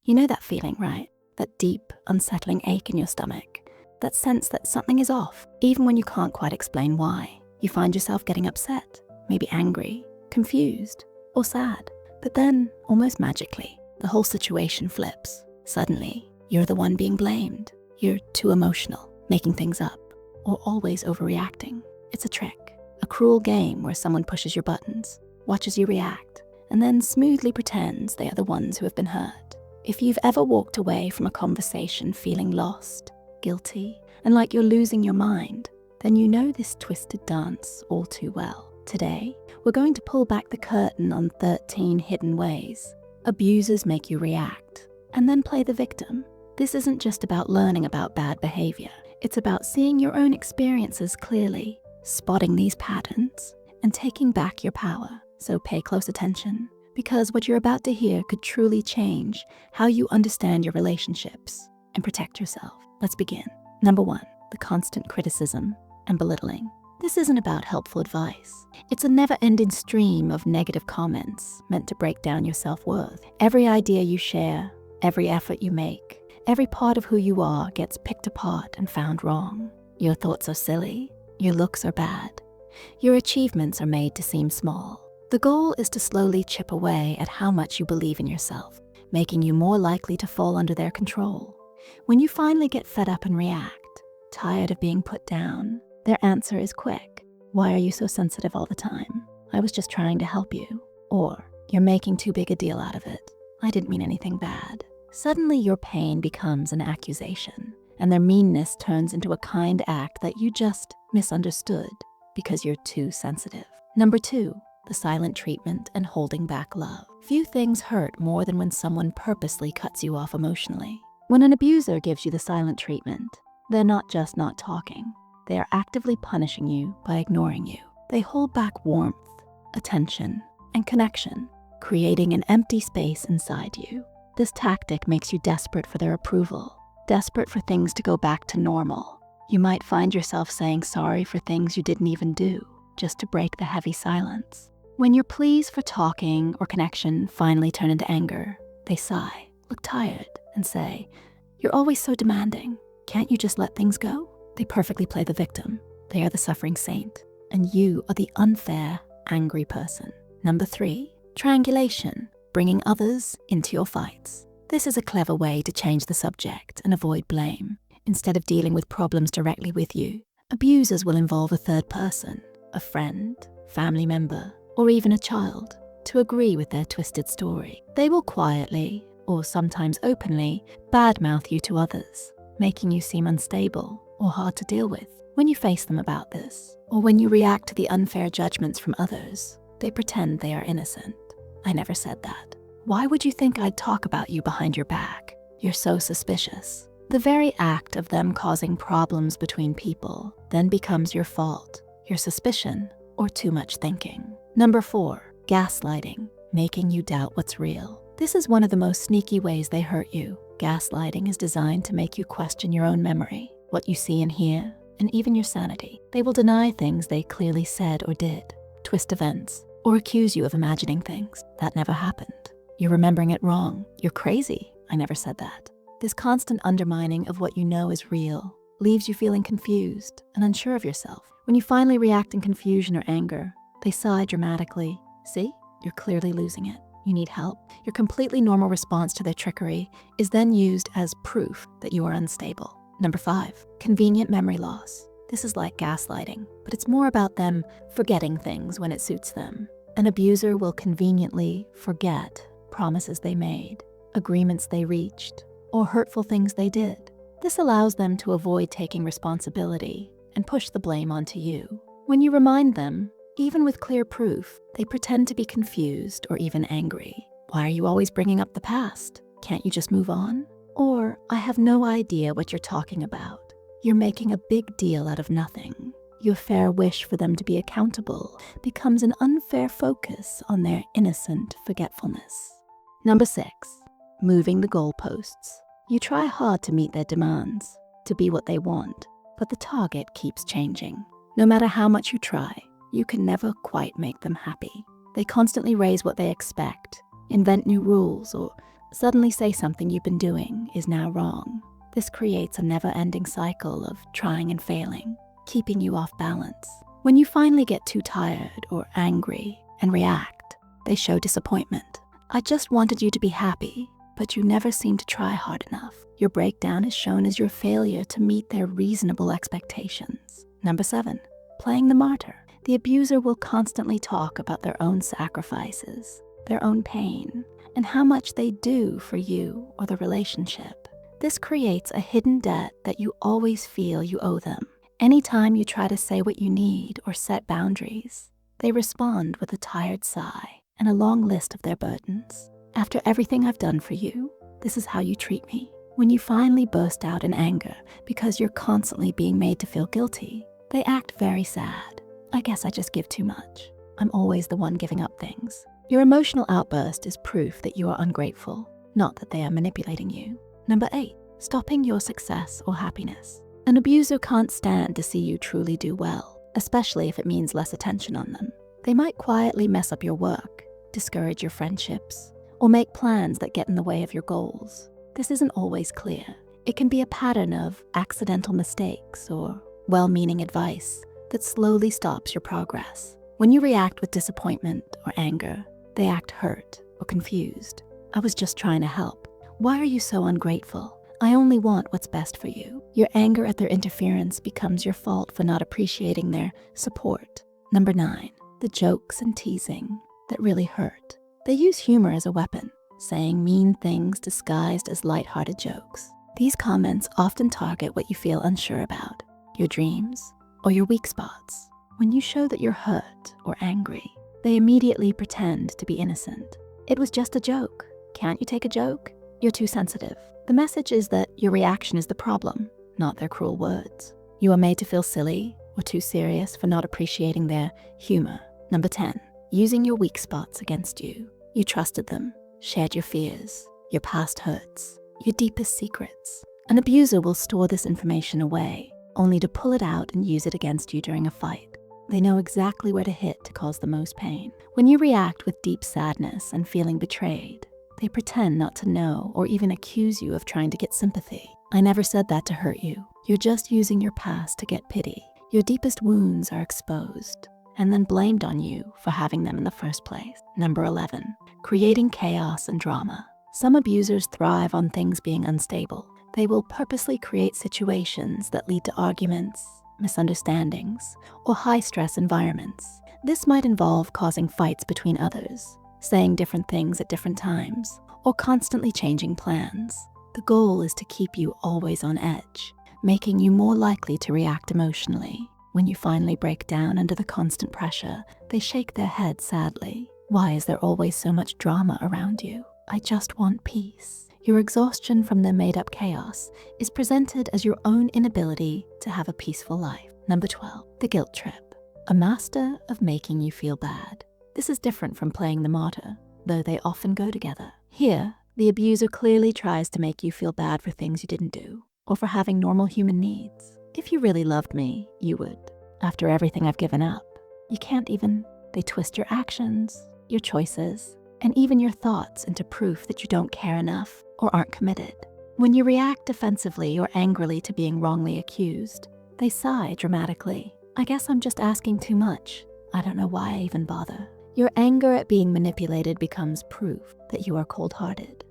You know that feeling, right? That deep, unsettling ache in your stomach. That sense that something is off, even when you can't quite explain why. You find yourself getting upset, maybe angry, confused, or sad. But then, almost magically, the whole situation flips. Suddenly, you're the one being blamed. You're too emotional, making things up, or always overreacting. It's a trick, a cruel game where someone pushes your buttons, watches you react, and then smoothly pretends they are the ones who have been hurt. If you've ever walked away from a conversation feeling lost, guilty, and like you're losing your mind, then you know this twisted dance all too well. Today, we're going to pull back the curtain on 13 hidden ways abusers make you react, and then play the victim. This isn't just about learning about bad behavior. It's about seeing your own experiences clearly, spotting these patterns, and taking back your power. So pay close attention, because what you're about to hear could truly change how you understand your relationships and protect yourself. Let's begin. Number 1, the constant criticism and belittling. This isn't about helpful advice. It's a never-ending stream of negative comments meant to break down your self-worth. Every idea you share, every effort you make, every part of who you are gets picked apart and found wrong. Your thoughts are silly, your looks are bad, your achievements are made to seem small. The goal is to slowly chip away at how much you believe in yourself, making you more likely to fall under their control. When you finally get fed up and react, tired of being put down, their answer is quick. Why are you so sensitive all the time? I was just trying to help you. Or, you're making too big a deal out of it. I didn't mean anything bad. Suddenly your pain becomes an accusation, and their meanness turns into a kind act that you just misunderstood because you're too sensitive. Number 2, the silent treatment and holding back love. Few things hurt more than when someone purposely cuts you off emotionally. When an abuser gives you the silent treatment, they're not just not talking. They are actively punishing you by ignoring you. They hold back warmth, attention, and connection, creating an empty space inside you. This tactic makes you desperate for their approval, desperate for things to go back to normal. You might find yourself saying sorry for things you didn't even do, just to break the heavy silence. When your pleas for talking or connection finally turn into anger, they sigh, look tired, and say, "You're always so demanding. Can't you just let things go?" They perfectly play the victim. They are the suffering saint, and you are the unfair, angry person. Number 3, triangulation, bringing others into your fights. This is a clever way to change the subject and avoid blame. Instead of dealing with problems directly with you, abusers will involve a third person, a friend, family member, or even a child, to agree with their twisted story. They will quietly, or sometimes openly, badmouth you to others, making you seem unstable or hard to deal with. When you face them about this, or when you react to the unfair judgments from others, they pretend they are innocent. "I never said that. Why would you think I'd talk about you behind your back? You're so suspicious." The very act of them causing problems between people then becomes your fault, your suspicion, or too much thinking. Number 4, gaslighting, making you doubt what's real. This is one of the most sneaky ways they hurt you. Gaslighting is designed to make you question your own memory, what you see and hear, and even your sanity. They will deny things they clearly said or did, twist events, or accuse you of imagining things that never happened. You're remembering it wrong. You're crazy. I never said that. This constant undermining of what you know is real leaves you feeling confused and unsure of yourself. When you finally react in confusion or anger, they sigh dramatically. "See, you're clearly losing it. You need help." Your completely normal response to their trickery is then used as proof that you are unstable. Number 5, convenient memory loss. This is like gaslighting, but it's more about them forgetting things when it suits them. An abuser will conveniently forget promises they made, agreements they reached, or hurtful things they did. This allows them to avoid taking responsibility and push the blame onto you. When you remind them, even with clear proof, they pretend to be confused or even angry. "Why are you always bringing up the past? Can't you just move on?" Or, "I have no idea what you're talking about." You're making a big deal out of nothing. Your fair wish for them to be accountable becomes an unfair focus on their innocent forgetfulness. Number 6, moving the goalposts. You try hard to meet their demands, to be what they want, but the target keeps changing. No matter how much you try, you can never quite make them happy. They constantly raise what they expect, invent new rules, or suddenly say something you've been doing is now wrong. This creates a never-ending cycle of trying and failing, keeping you off balance. When you finally get too tired or angry and react, they show disappointment. I just wanted you to be happy, but you never seem to try hard enough. Your breakdown is shown as your failure to meet their reasonable expectations. Number 7, playing the martyr. The abuser will constantly talk about their own sacrifices, their own pain, and how much they do for you or the relationship. This creates a hidden debt that you always feel you owe them. Anytime you try to say what you need or set boundaries, they respond with a tired sigh and a long list of their burdens. After everything I've done for you, this is how you treat me. When you finally burst out in anger because you're constantly being made to feel guilty, they act very sad. I guess I just give too much. I'm always the one giving up things. Your emotional outburst is proof that you are ungrateful, not that they are manipulating you. Number 8, stopping your success or happiness. An abuser can't stand to see you truly do well, especially if it means less attention on them. They might quietly mess up your work, discourage your friendships, or make plans that get in the way of your goals. This isn't always clear. It can be a pattern of accidental mistakes or well-meaning advice that slowly stops your progress. When you react with disappointment or anger, they act hurt or confused. I was just trying to help. Why are you so ungrateful? I only want what's best for you. Your anger at their interference becomes your fault for not appreciating their support. Number 9, the jokes and teasing that really hurt. They use humor as a weapon, saying mean things disguised as lighthearted jokes. These comments often target what you feel unsure about, your dreams, or your weak spots. When you show that you're hurt or angry, they immediately pretend to be innocent. It was just a joke. Can't you take a joke? You're too sensitive. The message is that your reaction is the problem, not their cruel words. You are made to feel silly or too serious for not appreciating their humor. Number 10, using your weak spots against you. You trusted them, shared your fears, your past hurts, your deepest secrets. An abuser will store this information away, only to pull it out and use it against you during a fight. They know exactly where to hit to cause the most pain. When you react with deep sadness and feeling betrayed, they pretend not to know or even accuse you of trying to get sympathy. I never said that to hurt you. You're just using your past to get pity. Your deepest wounds are exposed and then blamed on you for having them in the first place. Number 11, creating chaos and drama. Some abusers thrive on things being unstable. They will purposely create situations that lead to arguments, misunderstandings, or high-stress environments. This might involve causing fights between others, saying different things at different times, or constantly changing plans. The goal is to keep you always on edge, making you more likely to react emotionally. When you finally break down under the constant pressure, they shake their head sadly. Why is there always so much drama around you? I just want peace. Your exhaustion from their made-up chaos is presented as your own inability to have a peaceful life. Number 12, the guilt trip. A master of making you feel bad. This is different from playing the martyr, though they often go together. Here, the abuser clearly tries to make you feel bad for things you didn't do, or for having normal human needs. If you really loved me, you would. After everything I've given up, you can't even. They twist your actions, your choices, and even your thoughts into proof that you don't care enough or aren't committed. When you react defensively or angrily to being wrongly accused, they sigh dramatically. I guess I'm just asking too much. I don't know why I even bother. Your anger at being manipulated becomes proof that you are cold-hearted.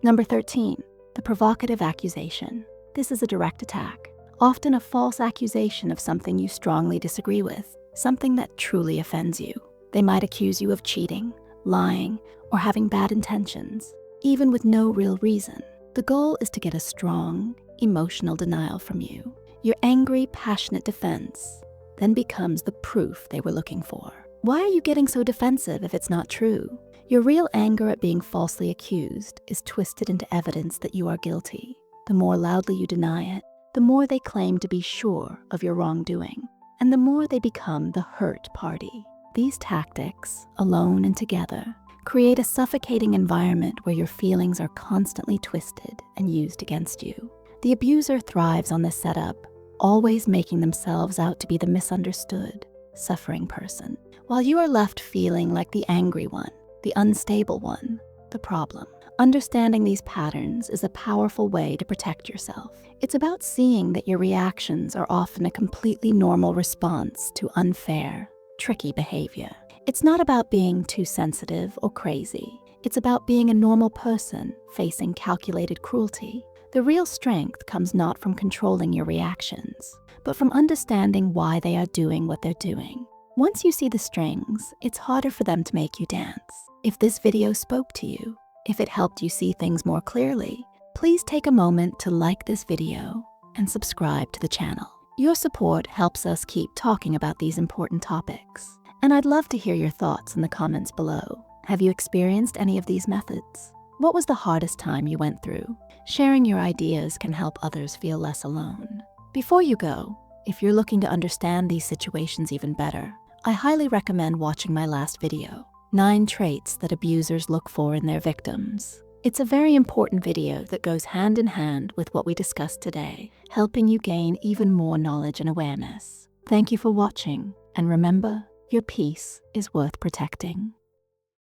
Number 13, the provocative accusation. This is a direct attack, often a false accusation of something you strongly disagree with, something that truly offends you. They might accuse you of cheating, lying, or having bad intentions, even with no real reason. The goal is to get a strong, emotional denial from you. Your angry, passionate defense then becomes the proof they were looking for. Why are you getting so defensive if it's not true? Your real anger at being falsely accused is twisted into evidence that you are guilty. The more loudly you deny it, the more they claim to be sure of your wrongdoing, and the more they become the hurt party. These tactics, alone and together, create a suffocating environment where your feelings are constantly twisted and used against you. The abuser thrives on this setup, always making themselves out to be the misunderstood, suffering person, while you are left feeling like the angry one, the unstable one, the problem. Understanding these patterns is a powerful way to protect yourself. It's about seeing that your reactions are often a completely normal response to unfair, tricky behavior. It's not about being too sensitive or crazy. It's about being a normal person facing calculated cruelty. The real strength comes not from controlling your reactions, but from understanding why they are doing what they're doing. Once you see the strings, it's harder for them to make you dance. If this video spoke to you, if it helped you see things more clearly, please take a moment to like this video and subscribe to the channel. Your support helps us keep talking about these important topics. And I'd love to hear your thoughts in the comments below. Have you experienced any of these methods? What was the hardest time you went through? Sharing your ideas can help others feel less alone. Before you go, if you're looking to understand these situations even better, I highly recommend watching my last video, 9 Traits that Abusers Look For in Their Victims. It's a very important video that goes hand in hand with what we discussed today, helping you gain even more knowledge and awareness. Thank you for watching, and remember, your peace is worth protecting.